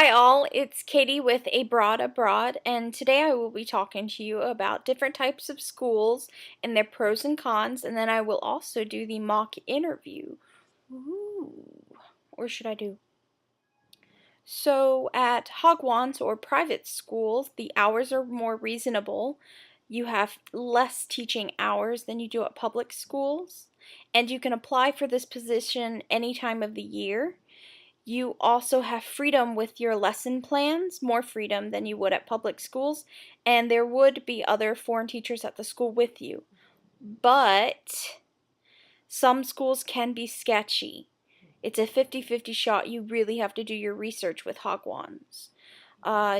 Hi all, it's Katie with Abroad, and today I will be talking to you about different types of schools and their pros and cons, and then I will also do the mock interview. Ooh, or should I do? So at Hagwons or private schools, the hours are more reasonable. You have less teaching hours than you do at public schools, and you can apply for this position any time of the year. You also have freedom with your lesson plans, more freedom than you would at public schools, and there would be other foreign teachers at the school with you. But some schools can be sketchy. It's a 50-50 shot. You really have to do your research with Hagwons.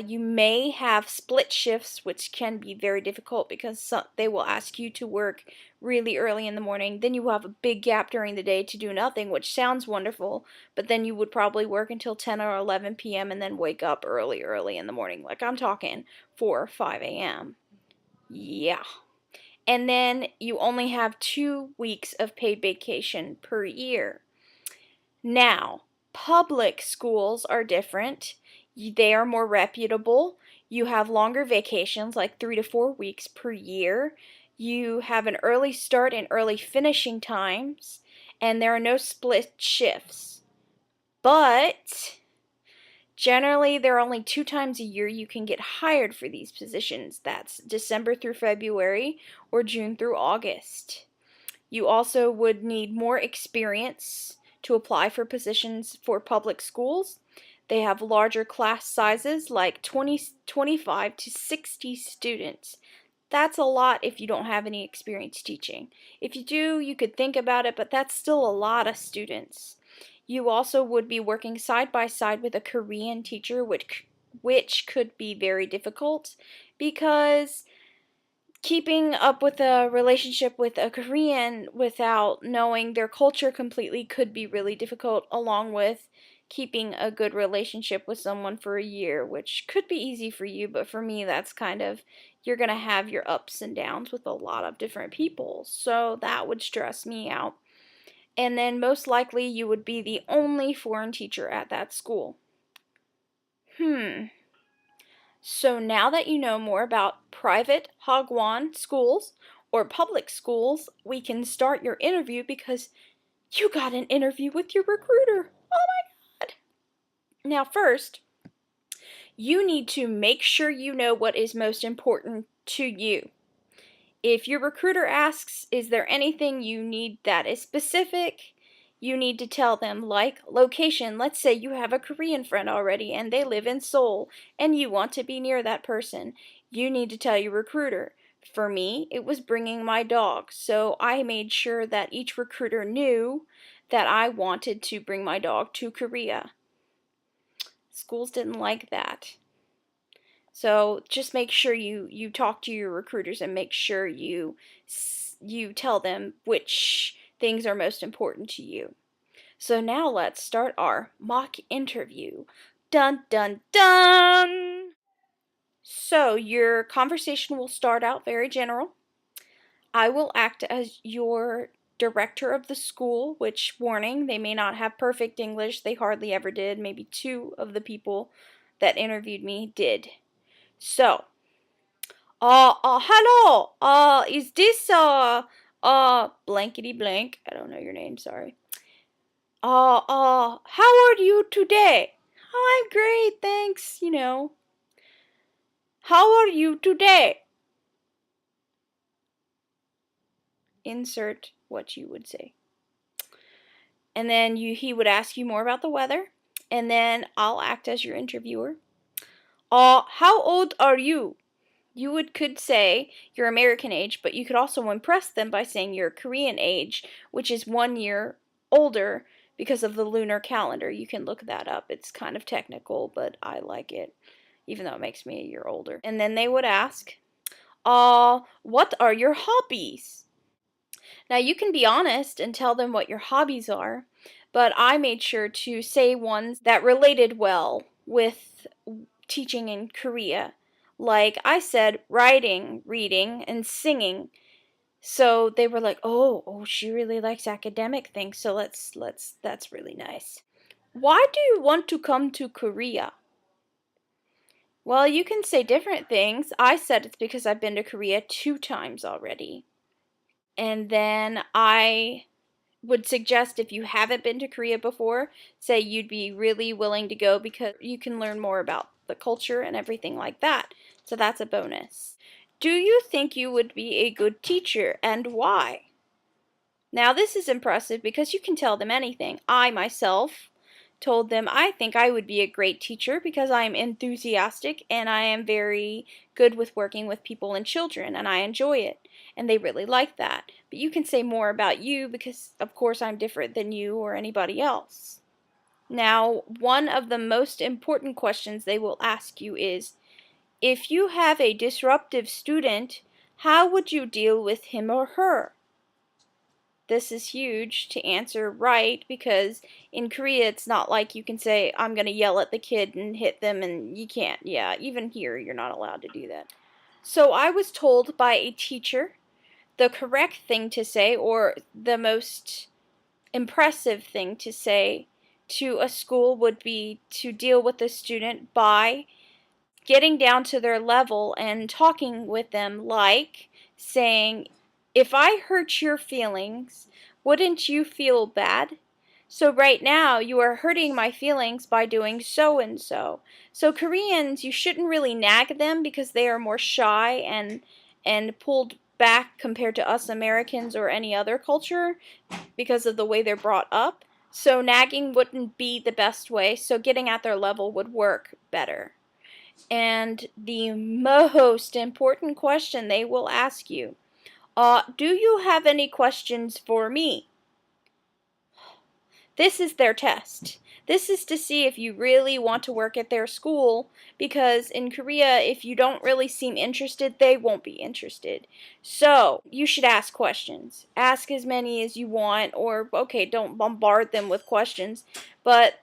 You may have split shifts, which can be very difficult because they will ask you to work really early in the morning. Then you will have a big gap during the day to do nothing, which sounds wonderful, but then you would probably work until 10 or 11 p.m. and then wake up early in the morning. Like I'm talking 4 or 5 a.m. Yeah. And then you only have 2 weeks of paid vacation per year. Now, public schools are different. They are more reputable. You have longer vacations, like 3 to 4 weeks per year. You have an early start and early finishing times, and there are no split shifts. But generally, there are only 2 times a year you can get hired for these positions. That's December through February or June through August. You also would need more experience to apply for positions for public schools. They have larger class sizes, like 25 to 60 students. That's a lot if you don't have any experience teaching. If you do, you could think about it, but that's still a lot of students. You also would be working side by side with a Korean teacher, which could be very difficult because keeping up with a relationship with a Korean without knowing their culture completely could be really difficult, along with keeping a good relationship with someone for a year, which could be easy for you, but for me, that's kind of, you're going to have your ups and downs with a lot of different people, so that would stress me out. And then most likely you would be the only foreign teacher at that school. So now that you know more about private Hagwon schools or public schools, we can start your interview because you got an interview with your recruiter. Oh my God. Now first, you need to make sure you know what is most important to you. If your recruiter asks, is there anything you need that is specific? You need to tell them, like location. Let's say you have a Korean friend already and they live in Seoul and you want to be near that person. You need to tell your recruiter. For me, it was bringing my dog, so I made sure that each recruiter knew that I wanted to bring my dog to Korea. Schools didn't like that. So just make sure you talk to your recruiters and make sure you tell them which things are most important to you. So now let's start our mock interview. Dun dun dun! So your conversation will start out very general. I will act as your director of the school, which, warning, they may not have perfect English. They hardly ever did. Maybe 2 of the people that interviewed me did. So, hello, is this, blankety blank? I don't know your name, sorry. How are you today? Oh, I'm great, thanks, you know. How are you today? Insert what you would say. And then he would ask you more about the weather, and then I'll act as your interviewer. How old are you? You could say your American age, but you could also impress them by saying your Korean age, which is 1 year older because of the lunar calendar. You can look that up. It's kind of technical, but I like it, even though it makes me a year older. And then they would ask, what are your hobbies? Now you can be honest and tell them what your hobbies are, but I made sure to say ones that related well with teaching in Korea. Like I said, writing, reading, and singing. So they were like, "Oh, she really likes academic things. So let's that's really nice." Why do you want to come to Korea? Well, you can say different things. I said it's because I've been to Korea 2 times already. And then I would suggest if you haven't been to Korea before, say you'd be really willing to go because you can learn more about the culture and everything like that. So that's a bonus. Do you think you would be a good teacher and why? Now this is impressive because you can tell them anything. I myself told them I think I would be a great teacher because I am enthusiastic and I am very good with working with people and children and I enjoy it. And they really like that. But you can say more about you because of course I'm different than you or anybody else. Now, one of the most important questions they will ask you is, if you have a disruptive student, how would you deal with him or her? This is huge to answer right because in Korea it's not like you can say, I'm going to yell at the kid and hit them, and you can't. Yeah, even here you're not allowed to do that. So I was told by a teacher the correct thing to say, or the most impressive thing to say to a school, would be to deal with the student by getting down to their level and talking with them, like saying, if I hurt your feelings, wouldn't you feel bad? So right now you are hurting my feelings by doing so and so. So Koreans, you shouldn't really nag them because they are more shy and pulled back compared to us Americans or any other culture because of the way they're brought up. So nagging wouldn't be the best way, so getting at their level would work better. And the most important question they will ask you, do you have any questions for me? This is their test. This is to see if you really want to work at their school, because in Korea, if you don't really seem interested, they won't be interested. So, you should ask questions. Ask as many as you want, or, okay, don't bombard them with questions, but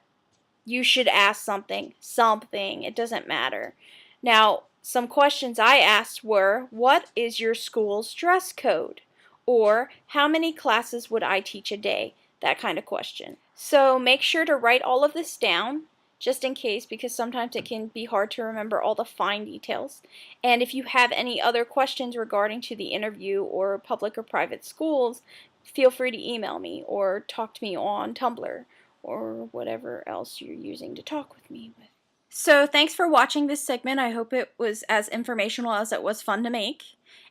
you should ask something. Something. It doesn't matter. Now, some questions I asked were, what is your school's dress code? Or, how many classes would I teach a day? That kind of question. So make sure to write all of this down, just in case, because sometimes it can be hard to remember all the fine details. And if you have any other questions regarding to the interview or public or private schools, feel free to email me or talk to me on Tumblr or whatever else you're using to talk with me with. So thanks for watching this segment. I hope it was as informational as it was fun to make.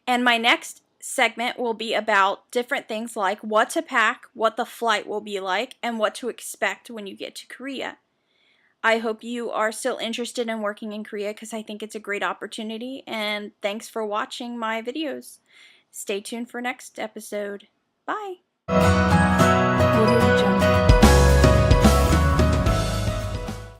And my next segment will be about different things like what to pack, what the flight will be like, and what to expect when you get to Korea. I hope you are still interested in working in Korea because I think it's a great opportunity, and thanks for watching my videos. Stay tuned for next episode. Bye!